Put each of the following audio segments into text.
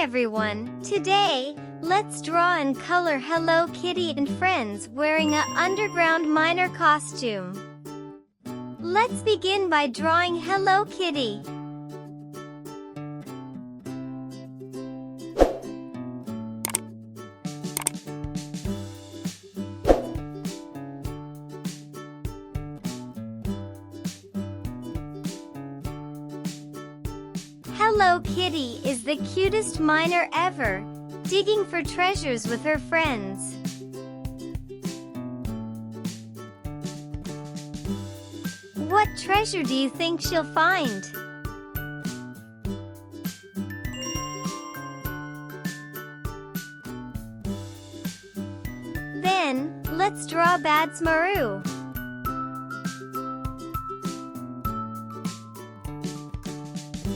everyone, today, let's draw and color Hello Kitty and friends wearing a underground miner costume. Let's begin by drawing Hello Kitty. Hello Kitty is the cutest miner ever, digging for treasures with her friends. What treasure do you think she'll find? Then, let's draw Badsmaru.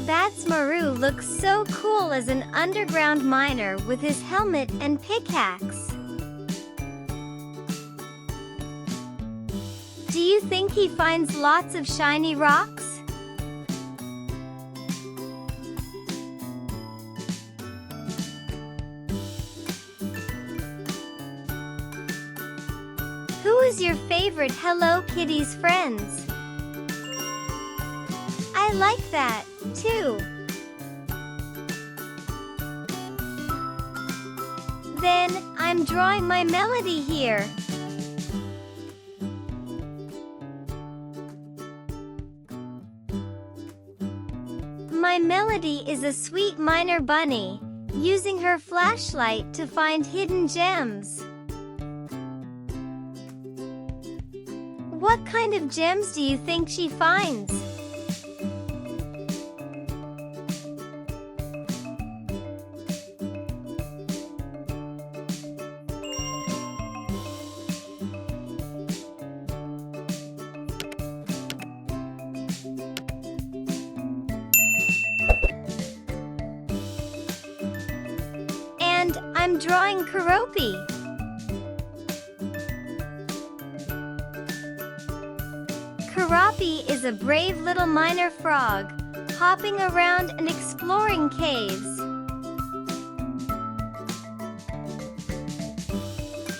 Badsmaru looks so cool as an underground miner with his helmet and pickaxe. Do you think he finds lots of shiny rocks? Who is your favorite Hello Kitty's friends? I like that, too. Then, I'm drawing my melody here. My melody is a sweet miner bunny, using her flashlight to find hidden gems. What kind of gems do you think she finds? And I'm drawing Keroppi. Keroppi is a brave little miner frog, hopping around and exploring caves.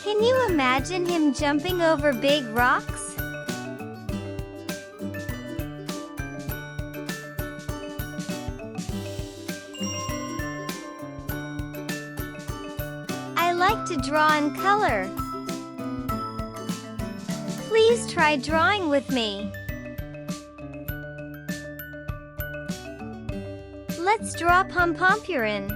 Can you imagine him jumping over big rocks? I like to draw and color. Please try drawing with me. Let's draw Pompompurin.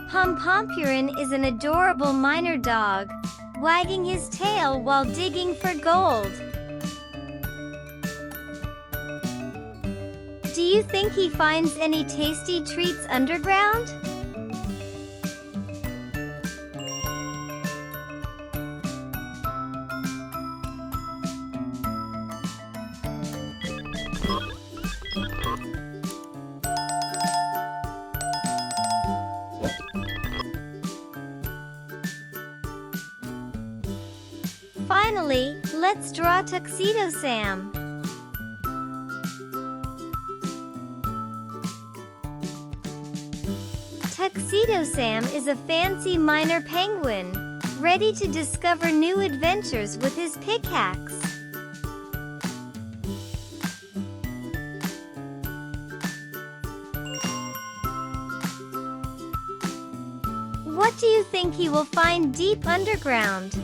Pompompurin is an adorable miner dog, wagging his tail while digging for gold. Do you think he finds any tasty treats underground? Finally, let's draw Tuxedo Sam. Tuxedo Sam is a fancy miner penguin, ready to discover new adventures with his pickaxe. What do you think he will find deep underground?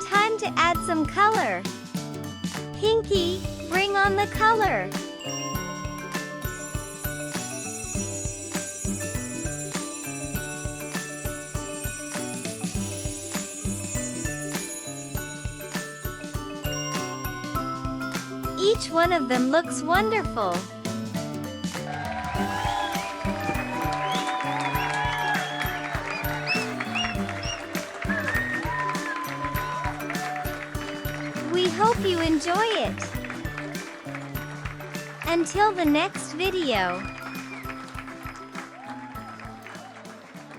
Time to add some color. Pinky, bring on the color. Each one of them looks wonderful. We hope you enjoy it. Until the next video.